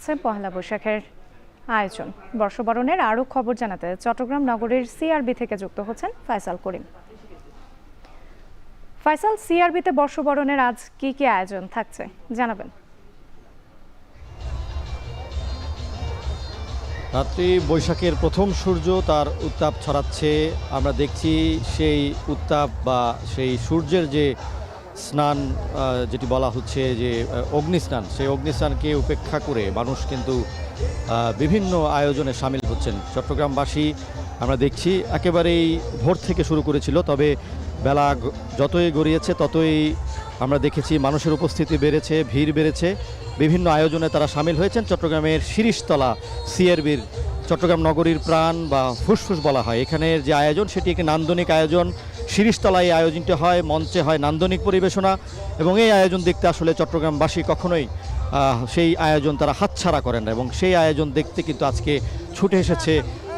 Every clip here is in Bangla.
থাকছে পহেলা বৈশাখের আয়োজন। বর্ষবরণের আরও খবর জানাতে চট্টগ্রাম নগরীর সিআরবি থেকে যুক্ত হচ্ছেন ফায়সাল করিম। ফায়সাল, সিআরবিতে বর্ষবরণের আজ কি কি আয়োজন থাকছে জানাবেন। রাত্রি বৈশাখের প্রথম সূর্য তার উত্তাপ ছড়াচ্ছে। আমরা দেখছি সেই উত্তাপ বা সেই সূর্যের যে স্নান, যেটি বলা হচ্ছে যে অগ্নিস্নান, সেই অগ্নিস্নানকে উপেক্ষা করে মানুষ কিন্তু বিভিন্ন আয়োজনে সামিল হচ্ছেন। চট্টগ্রামবাসী আমরা দেখছি একেবারেই ভোর থেকে শুরু করেছিল, তবে বেলা যতই গড়িয়েছে ততই আমরা দেখেছি মানুষের উপস্থিতি বেড়েছে, ভিড় বেড়েছে। বিভিন্ন আয়োজনে তারা সামিল হয়েছেন। চট্টগ্রামের শিরিষতলা সিআরবির চট্টগ্রাম নগরীর প্রাণ বা ফুসফুস বলা হয়, এখানের যে আয়োজন সেটি একটি নান্দনিক আয়োজন। শিরিষতলায় এই আয়োজনটি হয়, মঞ্চে হয় নান্দনিক পরিবেশনা, এবং এই আয়োজন দেখতে আসলে চট্টগ্রামবাসী কখনোই সেই আয়োজন তারা হাতছাড়া করেন না, এবং সেই আয়োজন দেখতে কিন্তু আজকে ছুটে এসেছে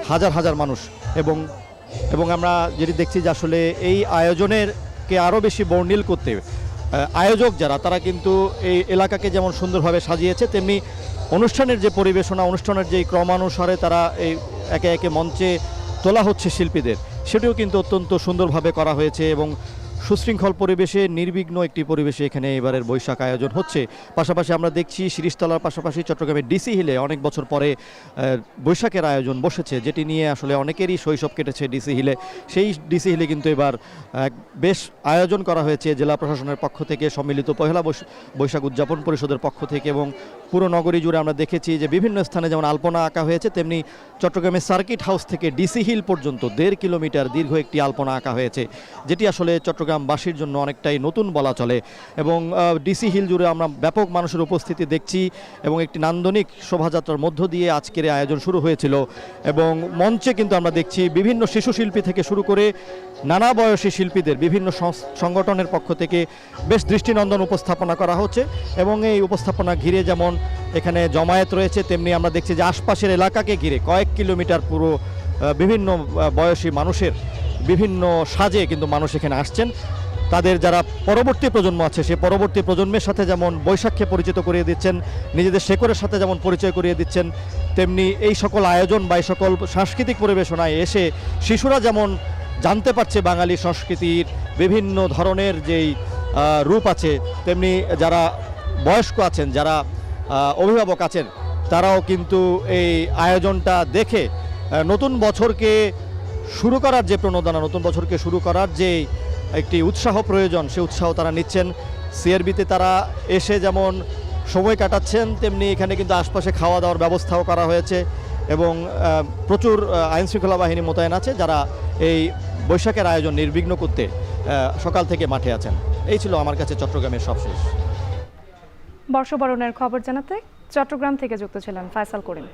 হাজার হাজার মানুষ। এবং আমরা যেটি দেখছি যে আসলে এই আয়োজনেরকে আরও বেশি বর্ণিল করতে আয়োজক যারা, তারা কিন্তু এই এলাকাকে যেমন সুন্দরভাবে সাজিয়েছে, তেমনি অনুষ্ঠানের যে পরিবেশনা, অনুষ্ঠানের যে ক্রমানুসারে তারা এই একে একে মঞ্চে তোলা হচ্ছে শিল্পীদের, সেটিও কিন্তু অত্যন্ত সুন্দরভাবে করা হয়েছে এবং সুশৃঙ্খল পরিবেশে, নির্বিঘ্ন একটি পরিবেশে এখানে এবারের বৈশাখ আয়োজন হচ্ছে। পাশাপাশি আমরা দেখছি শিরিষতলার পাশাপাশি চট্টগ্রামের ডিসি হিলে অনেক বছর পরে বৈশাখের আয়োজন বসেছে, যেটি নিয়ে আসলে অনেকেরই শৈশব কেটেছে ডিসি হিলে। সেই ডিসি হিলে কিন্তু এবার বেশ আয়োজন করা হয়েছে জেলা প্রশাসনের পক্ষ থেকে, সম্মিলিত পহেলা বৈশাখ উদযাপন পরিষদের পক্ষ থেকে, এবং পুরো নগরী জুড়ে আমরা দেখেছি যে বিভিন্ন স্থানে যেমন আলপনা আঁকা হয়েছে, তেমনি চট্টগ্রামের সার্কিট হাউস থেকে ডিসি হিল পর্যন্ত 1.5 কিলোমিটার দীর্ঘ একটি আলপনা আঁকা হয়েছে, যেটি আসলে চট্টগ্রামবাসীর জন্য অনেকটাই নতুন বলা চলে। এবং ডিসি হিল জুড়ে আমরা ব্যাপক মানুষের উপস্থিতি দেখছি, এবং একটি নান্দনিক শোভাযাত্রার মধ্য দিয়ে আজকের আয়োজন শুরু হয়েছিল। এবং মঞ্চে কিন্তু আমরা দেখছি বিভিন্ন শিশু শিল্পী থেকে শুরু করে নানা বয়সী শিল্পীদের বিভিন্ন সংগঠনের পক্ষ থেকে বেশ দৃষ্টিনন্দন উপস্থাপনা করা হচ্ছে, এবং এই উপস্থাপনা ঘিরে যেমন এখানে জমায়েত রয়েছে, তেমনি আমরা দেখছি যে আশপাশের এলাকাকে ঘিরে কয়েক কিলোমিটার পুরো বিভিন্ন বয়সী মানুষের বিভিন্ন সাজে কিন্তু মানুষ এখানে আসছেন। তাদের যারা পরবর্তী প্রজন্ম আছে, সেই পরবর্তী প্রজন্মের সাথে যেমন বৈশাখকে পরিচিত করিয়ে দিচ্ছেন, নিজেদের শেকড়ের সাথে যেমন পরিচয় করিয়ে দিচ্ছেন, তেমনি এই সকল আয়োজন বা এই সকল সাংস্কৃতিক পরিবেশনায় এসে শিশুরা যেমন জানতে পারছে বাঙালি সংস্কৃতির বিভিন্ন ধরনের যেই রূপ আছে, তেমনি যারা বয়স্ক আছেন, যারা অভিভাবক আছেন, তারাও কিন্তু এই আয়োজনটা দেখে নতুন বছরকে শুরু করার যে প্রণোদনা, নতুন বছরকে শুরু করার যে একটি উৎসাহ প্রয়োজন, সে উৎসাহ তারা নিচ্ছেন। সিআরবিতে তারা এসে যেমন সময় কাটাচ্ছেন, তেমনি এখানে কিন্তু আশপাশে খাওয়া দাওয়ার ব্যবস্থাও করা হয়েছে, এবং প্রচুর আইনশৃঙ্খলা বাহিনী মোতায়েন আছে, যারা এই বৈশাখের আয়োজন নির্বিঘ্ন করতে সকাল থেকে মাঠে আছেন। এই ছিল আমার কাছে চট্টগ্রামের সবশেষ। বর্ষবরণের খবর জানাতে চট্টগ্রাম থেকে যুক্ত ছিলেন ফায়সাল করিম।